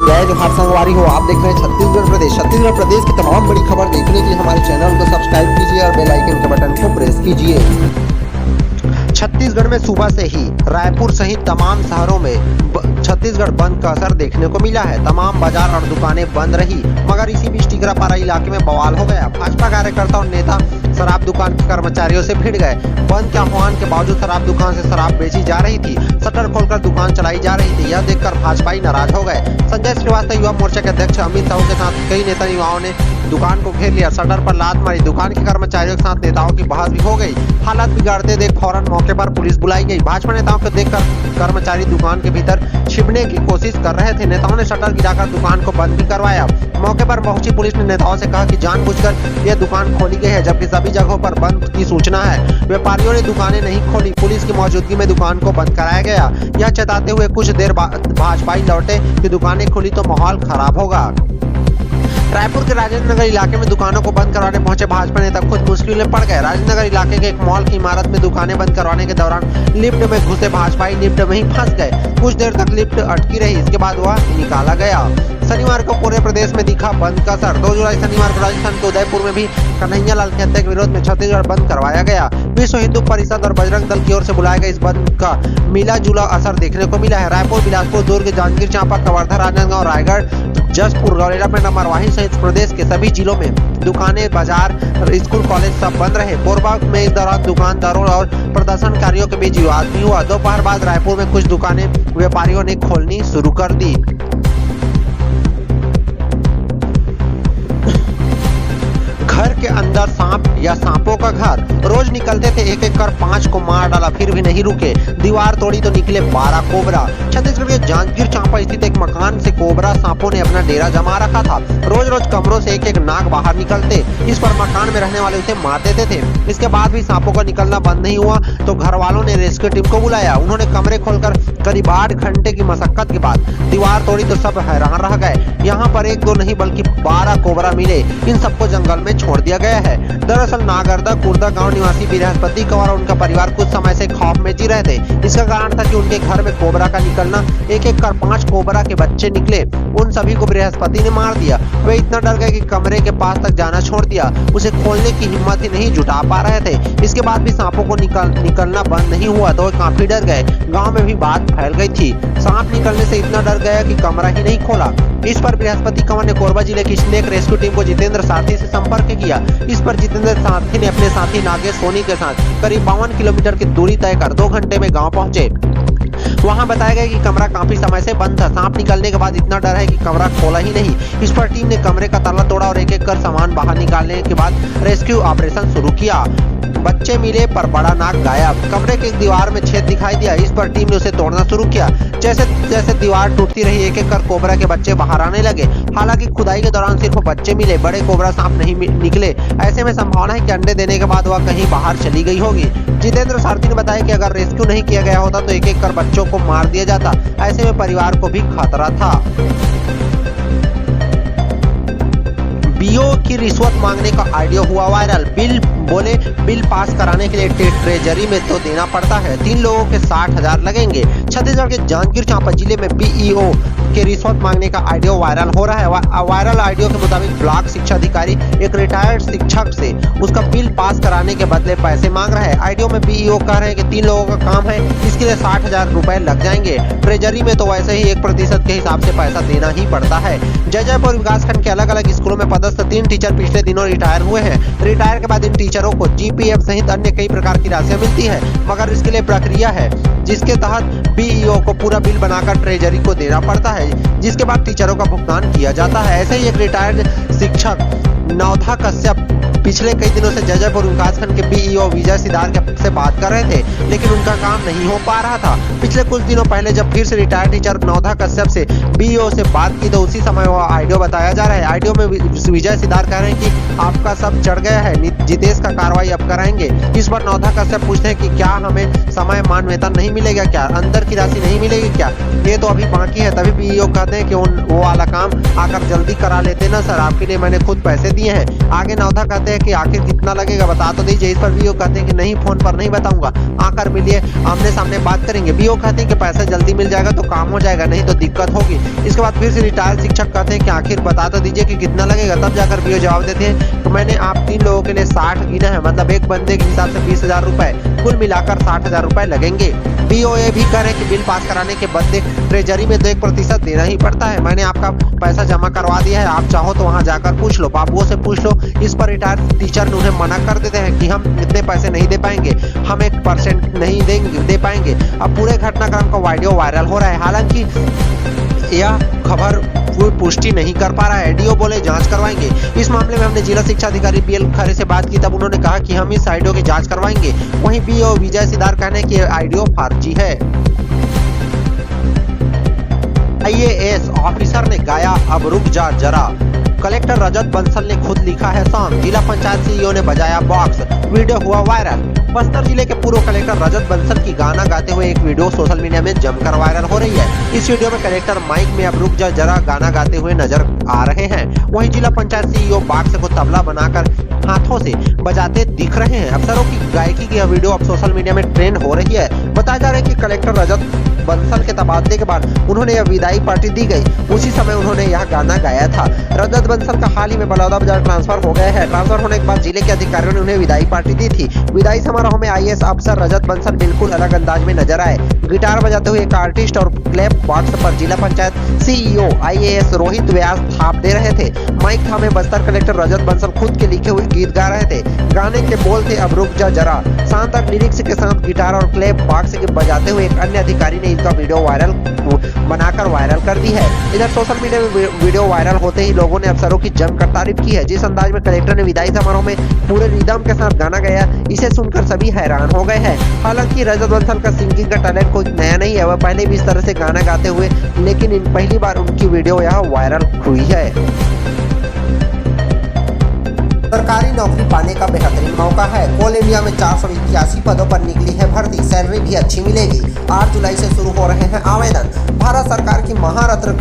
जय जोहार संगवारी हो। आप देख रहे हैं छत्तीसगढ़ प्रदेश की तमाम बड़ी खबर देखने के लिए हमारे चैनल को सब्सक्राइब कीजिए और बेल आइकन के बटन को प्रेस कीजिए। छत्तीसगढ़ में सुबह से ही रायपुर सहित तमाम शहरों में छत्तीसगढ़ बंद का असर देखने को मिला है। तमाम बाजार और दुकानें बंद रही, मगर इसी बीच टिकरापारा इलाके में बवाल हो गया। भाजपा कार्यकर्ता और नेता शराब दुकान के कर्मचारियों से भिड़ गए। बंद के आह्वान के बावजूद शराब दुकान से शराब बेची जा रही थी, शटर खोलकर दुकान चलाई जा रही थी। यह देखकर भाजपाई नाराज हो गए। संजय श्रीवास्तव युवा मोर्चा के अध्यक्ष अमित साहू के साथ कई नेता युवाओं ने दुकान को घेर लिया, शटर पर लात मारी। दुकान के कर्मचारियों के साथ नेताओं की बहस भी हो गई। हालात बिगाड़ते देख फौरन मौके पर पुलिस बुलाई गई। भाजपा नेताओं को देखकर कर्मचारी दुकान के भीतर छिपने की कोशिश कर रहे थे। नेताओं ने शटर गिराकर दुकान को बंद भी करवाया। मौके पर पहुंची पुलिस ने नेताओं से कहा कि जानबूझकर यह दुकान खोली गई है, जबकि सभी जगहों पर बंद की सूचना है। व्यापारियों ने दुकानें नहीं खोली। पुलिस की मौजूदगी में दुकान को बंद कराया गया। यह चेताते हुए कुछ देर बाद भाजपाई लौटे कि दुकानें खुली तो माहौल खराब होगा। रायपुर के राजेंद्र नगर इलाके में दुकानों को बंद करवाने पहुंचे भाजपा नेता खुद मुश्किल में पड़ गए। राजेंद्र नगर इलाके के एक मॉल की इमारत में दुकानें बंद करवाने के दौरान लिफ्ट में घुसे भाजपाई लिफ्ट में ही फंस गए। कुछ देर तक लिफ्ट अटकी रही, इसके बाद वह निकाला गया। शनिवार को पूरे प्रदेश में दिखा बंद का असर। 2 जुलाई शनिवार को राजस्थान के उदयपुर में भी कन्हैया लाल की हत्या के विरोध में छत्तीसगढ़ बंद करवाया गया। विश्व हिंदू परिषद और बजरंग दल की ओर से बुलाए गए इस बंद का मिला जुला असर देखने को मिला है। रायपुर, बिलासपुर, दुर्ग, जांजगीर चांपा, कवर्धा, राजनांदगांव, रायगढ़, जसपुर, गौरेला, मरवाही सहित प्रदेश के सभी जिलों में दुकानें, बाजार, स्कूल, कॉलेज सब बंद रहे। कोरबा में इस दौरान दुकानदारों और प्रदर्शनकारियों के बीच विवाद भी हुआ। दोपहर बाद रायपुर में कुछ दुकानें व्यापारियों ने खोलनी शुरू कर दी। घर के अंदर सांप या सांपों का घर। रोज निकलते थे, एक एक कर 5 को मार डाला, फिर भी नहीं रुके। दीवार तोड़ी तो निकले 12 कोबरा। छत्तीसगढ़ के जांजगीर चांपा स्थित एक मकान से कोबरा सांपों ने अपना डेरा जमा रखा था। रोज रोज कमरों से एक एक नाग बाहर निकलते, इस पर मकान में रहने वाले उसे मार देते थे। इसके बाद भी सांपों का निकलना बंद नहीं हुआ तो घर वालों ने रेस्क्यू टीम को बुलाया। उन्होंने कमरे खोलकर करीब 8 घंटे की मशक्कत के बाद दीवार तोड़ी तो सब हैरान रह गए। यहाँ पर 1-2 नहीं बल्कि 12 कोबरा मिले। इन सबको जंगल में छोड़ दिया गया है। दरअसल नागरदा कुर्दा गांव निवासी बृहस्पति कंवर और उनका परिवार कुछ समय से खौफ में जी रहे थे। इसका कारण था कि उनके घर में कोबरा का निकलना। एक एक कर 5 कोबरा के बच्चे निकले। उन सभी को बृहस्पति ने मार दिया। वे इतना डर गए कि कमरे के पास तक जाना छोड़ दिया। उसे खोलने की हिम्मत ही नहीं जुटा पा रहे थे। इसके बाद भी सांपों को निकलना बंद नहीं हुआ तो वे काफी डर गए। गाँव में भी बात फैल गई थी। सांप निकलने से इतना डर गया कि कमरा ही नहीं खोला। इस पर बृहस्पति कंवर ने कोरबा जिले की स्नेक रेस्क्यू टीम को जितेंद्र सारथी से संपर्क किया। इस पर जितेंद्र सारथी ने अपने साथी नागेश सोनी के साथ करीब 52 किलोमीटर की दूरी तय कर 2 घंटे में गांव पहुंचे। वहां बताया गया कि कमरा काफी समय से बंद था। सांप निकलने के बाद इतना डर है कि कमरा खोला ही नहीं। इस पर टीम ने कमरे का ताला तोड़ा और एक एक कर सामान बाहर निकालने के बाद रेस्क्यू ऑपरेशन शुरू किया। बच्चे मिले पर बड़ा नाग गायब। कमरे के दीवार में छेद दिखाई दिया। इस पर टीम ने उसे तोड़ना शुरू किया। जैसे जैसे दीवार टूटती रही, एक एक कर कोबरा के बच्चे बाहर आने लगे। हालांकि खुदाई के दौरान सिर्फ बच्चे मिले, बड़े कोबरा सांप नहीं निकले। ऐसे में संभावना है कि अंडे देने के बाद वह कहीं बाहर चली गई होगी। जितेंद्र सारथी ने बताया कि अगर रेस्क्यू नहीं किया गया होता तो एक एक कर बच्चों को मार दिया जाता। ऐसे में परिवार को भी खतरा था। बीओ की रिश्वत मांगने का ऑडियो हुआ वायरल। बिल पास कराने के लिए ट्रेजरी में तो देना पड़ता है। 3 लोगों के 60,000 लगेंगे। छत्तीसगढ़ के जांजगीर चांपा जिले में बीईओ के रिश्वत मांगने का ऑडियो वायरल हो रहा है। वायरल ऑडियो के मुताबिक ब्लॉक शिक्षा अधिकारी एक रिटायर्ड शिक्षक से उसका बिल पास कराने के बदले पैसे मांग रहा है। ऑडियो में बीईओ कह रहे हैं कि 3 लोगों का काम है, इसके लिए 60,000 रुपए लग जाएंगे। ट्रेजरी में तो वैसे ही 1% के हिसाब से पैसा देना ही पड़ता है। जयजयपुर विकासखंड के अलग अलग स्कूलों में पदस्थ 3 टीचर पिछले दिनों रिटायर हुए हैं। रिटायर के बाद इन टीचरों को जीपीएफ सहित अन्य कई प्रकार की राशियां मिलती है, मगर इसके लिए प्रक्रिया है जिसके तहत बीईओ को पूरा बिल बनाकर ट्रेजरी को देना पड़ता है, जिसके बाद टीचरों का भुगतान किया जाता है। ऐसे ही एक रिटायर्ड शिक्षक नवधा कश्यप पिछले कई दिनों से जयजयपुर विकासखंड के बीईओ विजय सिदार से बात कर रहे थे, लेकिन उनका काम नहीं हो पा रहा था। पिछले कुछ दिनों पहले जब फिर से रिटायर्ड टीचर नवधा कश्यप से बीईओ से बात की तो उसी समय वह ऑडियो बताया जा रहा है। ऑडियो में विजय सिदार कह रहे हैं कि आपका सब चढ़ गया है, जितेश का कार्रवाई अब कराएंगे। इस पर नवधा कश्यप पूछते हैं कि क्या हमें समय मान वेतन नहीं मिलेगा क्या, अंदर की राशि नहीं मिलेगी क्या, ये तो अभी बाकी है। तभी बीईओ कहते हैं कि वो वाला काम आकर जल्दी करा लेते ना सर, आपके लिए मैंने खुद पैसे दिए हैं। आगे नवधा कहते हैं कि आखिर कितना लगेगा बता तो दीजिए। इस पर बीईओ कहते हैं कि नहीं, फोन पर नहीं बताऊंगा, आकर मिलिए, आमने सामने बात करेंगे। बीईओ कहते हैं कि पैसा जल्दी मिल जाएगा तो काम हो जाएगा, नहीं तो दिक्कत होगी। इसके बाद फिर से रिटायर्ड शिक्षक कहते हैं कि आखिर बता तो दीजिए कि कितना लगेगा। तब जाकर बीईओ जवाब देते हैं तो मैंने आप 3 लोगों के लिए 60 गिना है, मतलब एक बंदे के हिसाब से 20,000 रुपए, कुल मिलाकर 60,000 रुपए लगेंगे। बीईओ ये भी कह रहे हैं कि बिल पास कराने के बदले ट्रेजरी में तो 1% देना ही पड़ता है। मैंने आपका पैसा जमा करवा दिया है, आप चाहो तो वहां जाकर पूछ लो, बाबुओं से पूछ लो। इस पर रिटायर्ड टीचर ने उन्हें मना कर देते हैं कि हम इतने पैसे नहीं दे पाएंगे, हम 1% नहीं दे पाएंगे। अब पूरे घटनाक्रम का वीडियो वायरल हो रहा है। हालांकि यह खबर कोई पुष्टि नहीं कर पा रहा है। डीओ बोले जांच करवाएंगे। इस मामले में हमने जिला शिक्षा अधिकारी बीएल खरे से बात की, तब उन्होंने कहा कि हम इस आईडियो की जांच करवाएंगे। वहीं बीओ विजय सिदार कहने की आईडियो फर्जी है। आईएएस ऑफिसर ने गाया अब रुक जा जरा, कलेक्टर रजत बंसल ने खुद लिखा है सॉन्ग, जिला पंचायत सीईओ ने बजाया बॉक्स, वीडियो हुआ वायरल। बस्तर जिले के पूर्व कलेक्टर रजत बंसल की गाना गाते हुए एक वीडियो सोशल मीडिया में जमकर वायरल हो रही है। इस वीडियो में कलेक्टर माइक में अब रुक जा जरा गाना गाते हुए नजर आ रहे हैं। वहीं जिला पंचायत सीईओ बॉक्स को तबला बनाकर हाथों से बजाते दिख रहे हैं। अफसरों की गायकी की यह वीडियो अब सोशल मीडिया में ट्रेंड हो रही है। बताया जा रहा है कि कलेक्टर रजत बंसल के तबादले के बाद उन्होंने यह विदाई पार्टी दी गई, उसी समय उन्होंने यह गाना गाया था। रजत बंसल का हाल ही में बलौदाबाजार ट्रांसफर हो गया है। ट्रांसफर होने के बाद जिले के अधिकारियों ने उन्हें विदाई पार्टी दी थी। विदाई समारोह में आईएएस अफसर रजत बंसल बिल्कुल अलग अंदाज में नजर आए। गिटार बजाते हुए एक आर्टिस्ट और क्लैप बॉक्स पर जिला पंचायत सीईओ आईएएस रोहित व्यास थाप दे रहे थे। माइक थामे बस्तर कलेक्टर रजत बंसल खुद के लिखे हुए गीत गा रहे थे। गाने के बोल थे अब रुक जा जरा, शानदार लिरिक्स के साथ गिटार और क्लैप बॉक्स के बजाते हुए एक अन्य अधिकारी ने इसका वीडियो वायरल बनाकर वायरल कर दी है। इधर सोशल मीडिया में वीडियो वायरल होते ही लोगों ने अफसरों की जमकर तारीफ की है। जिस अंदाज में कलेक्टर ने विदाई समारोह में पूरे रिदम के साथ गाना गाया, इसे सुनकर सभी हैरान हो गए हैं। हालांकि रजत बंसल का सिंगिंग का टैलेंट कोई नया नहीं है, वह पहले भी इस तरह से गाना गाते हुए, लेकिन पहली बार उनकी वीडियो यहाँ वायरल हुई है। सरकारी नौकरी पाने का बेहतरीन मौका है। कोल इंडिया में 481 पदों पर निकली है भर्ती, सैलरी भी अच्छी मिलेगी। 8 जुलाई से शुरू हो रहे हैं आवेदन। भारत सरकार की महारत्न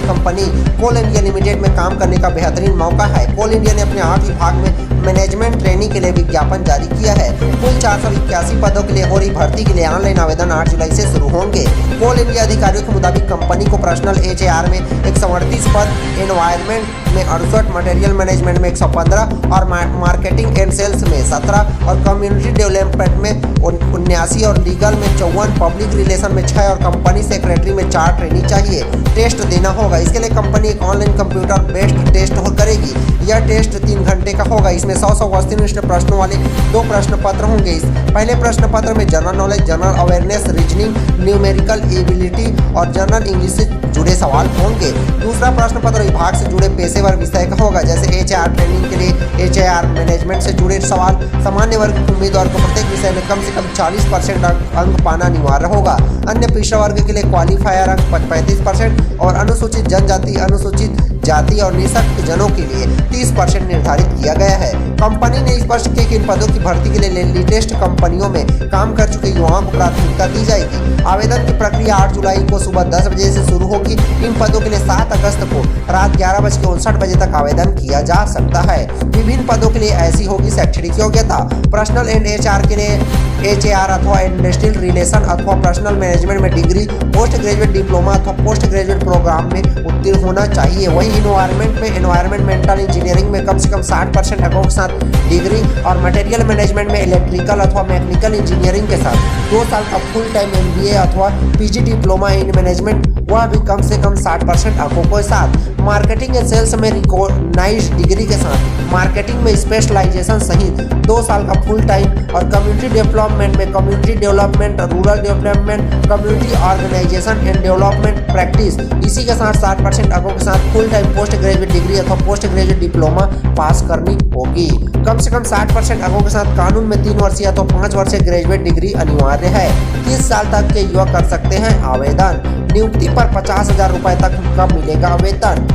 कंपनी कोल इंडिया लिमिटेड में काम करने का बेहतरीन मौका है। कोल इंडिया ने अपने 8 विभाग में मैनेजमेंट ट्रेनिंग के लिए विज्ञापन जारी किया है। कुल 481 पदों के लिए हो रही भर्ती के लिए ऑनलाइन आवेदन 8 जुलाई से शुरू होंगे। कोल इंडिया अधिकारियों के मुताबिक कंपनी को पर्सनल एचआर में 138 पद, एनवायरमेंट में 68, मटेरियल मैनेजमेंट में 115 और मार्केटिंग एंड सेल्स में 17 और कम्युनिटी डेवलपमेंट में 79 और लीगल में 54, पब्लिक रिलेशन में 6 और कंपनी सेक्रेटरी में 4 ट्रेनिंग चाहिए। टेस्ट देना होगा। इसके लिए कंपनी एक ऑनलाइन कंप्यूटर बेस्ड टेस्ट करेगी। यह टेस्ट 3 घंटे का होगा। इसमें 100 वस्तुनिष्ठ प्रश्नों वाले 2 प्रश्न पत्र होंगे। इस पहले प्रश्न पत्र में general knowledge, general awareness, reasoning, numerical ability और जनरल इंग्लिश से जुड़े सवाल होंगे। दूसरा प्रश्न पत्र विभाग से जुड़े पेशेवर विषय का होगा, जैसे एचआर ट्रेनिंग के लिए एचआर मैनेजमेंट से जुड़े सवाल। सामान्य वर्ग के उम्मीदवार को प्रत्येक विषय में कम से कम 40% अंक पाना अनिवार्य होगा। अन्य पिछड़ा वर्ग के लिए क्वालिफायर अंक 35% और अनुसूचित जनजाति, अनुसूचित जाति और निःशक्त जनों के लिए 30% निर्धारित किया गया है। कंपनी ने स्पष्ट किया कि इन पदों की भर्ती के लिए लेटेस्ट कंपनियों में काम कर चुके युवाओं को प्राथमिकता दी जाएगी। आवेदन की प्रक्रिया 8 जुलाई को सुबह 10 बजे से शुरू होगी। इन पदों के लिए 7 अगस्त को रात 11:59 बजे तक आवेदन किया जा सकता है। विभिन्न पदों के लिए ऐसी होगी शैक्षणिक योग्यता। पर्सनल एंड एचआर के लिए एचआर अथवा इंडस्ट्रियल रिलेशन अथवा पर्सनल मैनेजमेंट में डिग्री, पोस्ट ग्रेजुएट डिप्लोमा अथवा पोस्ट ग्रेजुएट प्रोग्राम में उत्तीर्ण होना चाहिए। वहीं इन्वायरमेंट में एनवायरमेंटल इंजीनियरिंग में कम से कम 60% अंकों के साथ डिग्री और मटेरियल मैनेजमेंट में इलेक्ट्रिकल अथवा मैकेनिकल इंजीनियरिंग के साथ 2 साल का फुल टाइम एमबीए अथवा पीजी डिप्लोमा इन मैनेजमेंट, वह भी कम से कम 60% अंकों के साथ। मार्केटिंग एंड सेल्स में रिकॉग्नाइज्ड डिग्री के साथ मार्केटिंग में स्पेशलाइजेशन सहित 2 साल का फुल टाइम और कम्युनिटी डेवलपमेंट में community development, rural development, community organisation and development practice, इसी के साथ 60% अंकों के साथ full time post graduate degree अथवा पोस्ट ग्रेजुएट डिप्लोमा पास करनी होगी। कम से कम 60% अंकों के साथ कानून में 3 वर्षीय अथवा 5 वर्षीय ग्रेजुएट डिग्री अनिवार्य है। 30 साल तक के युवा कर सकते हैं आवेदन। नियुक्ति पर 50,000 रुपए तक का मिलेगा वेतन।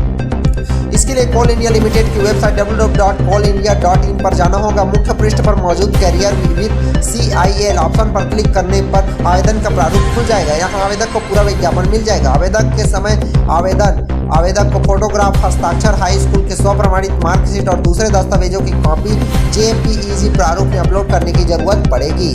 इसके इसके लिए कोल इंडिया लिमिटेड की वेबसाइट www.coalindia.in पर जाना होगा। मुख्य पृष्ठ पर मौजूद कैरियर विद CIL ऑप्शन पर क्लिक करने पर आवेदन का प्रारूप खुल जाएगा। यहाँ आवेदक को पूरा विज्ञापन मिल जाएगा। आवेदन के समय आवेदक को फोटोग्राफ, हस्ताक्षर, हाई स्कूल के स्वप्रमाणित मार्कशीट और दूसरे दस्तावेजों की कॉपी JPEG प्रारूप में अपलोड करने की जरूरत पड़ेगी।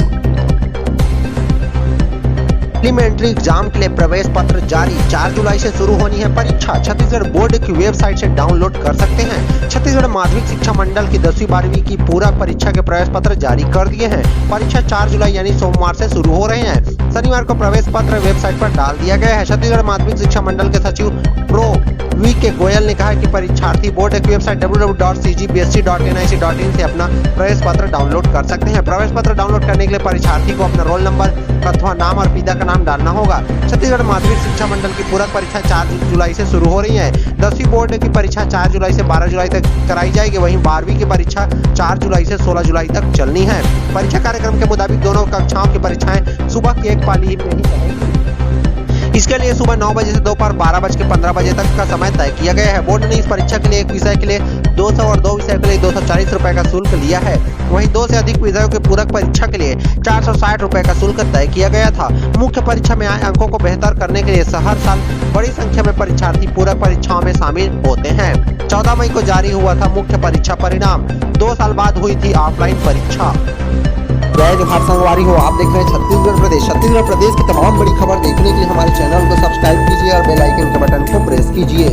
एलिमेंट्री एग्जाम के लिए प्रवेश पत्र जारी, 4 जुलाई से शुरू होनी है परीक्षा। छत्तीसगढ़ बोर्ड की वेबसाइट से डाउनलोड कर सकते हैं। छत्तीसगढ़ माध्यमिक शिक्षा मंडल की 10वीं 12वीं की पूरक परीक्षा के प्रवेश पत्र जारी कर दिए हैं। परीक्षा 4 जुलाई यानी सोमवार से शुरू हो रहे हैं। शनिवार को प्रवेश पत्र वेबसाइट पर डाल दिया गया है। छत्तीसगढ़ माध्यमिक शिक्षा मंडल के सचिव प्रो VK गोयल ने कहा कि परीक्षार्थी बोर्ड की वेबसाइट www.cgbsc.nic.in से अपना प्रवेश पत्र डाउनलोड कर सकते हैं। प्रवेश पत्र डाउनलोड करने के लिए परीक्षार्थी को अपना रोल नंबर अथवा नाम और पिता का नाम डालना होगा। छत्तीसगढ़ माध्यमिक शिक्षा मंडल की पूरक परीक्षा 4 जुलाई से शुरू हो रही है। 10वीं बोर्ड की परीक्षा 4 जुलाई से 12 जुलाई तक कराई जाएगी। वहीं 12वीं की परीक्षा 4 जुलाई से 16 जुलाई तक चलनी है। परीक्षा कार्यक्रम के मुताबिक दोनों कक्षाओं की परीक्षाएं सुबह की एक पाली में ही रहेंगी। इसके लिए सुबह 9 बजे से दोपहर 12:15 बजे तक का समय तय किया गया है। बोर्ड ने इस परीक्षा के लिए एक विषय के लिए 200 और 2 विषय के लिए 240 रुपए का शुल्क लिया है। वहीं 2 से अधिक विषयों के पूरक परीक्षा के लिए 460 रुपए का शुल्क तय किया गया था। मुख्य परीक्षा में आए अंकों को बेहतर करने के लिए हर साल बड़ी संख्या में परीक्षार्थी पूरक परीक्षाओं में शामिल होते हैं। 14 मई को जारी हुआ था मुख्य परीक्षा परिणाम। 2 साल बाद हुई थी ऑफलाइन परीक्षा। जय जोहार संगवारी हो, आप देख रहे हैं छत्तीसगढ़ प्रदेश। छत्तीसगढ़ प्रदेश की तमाम बड़ी खबर देखने के लिए हमारे चैनल को सब्सक्राइब कीजिए और बेल आइकन के बटन को प्रेस कीजिए।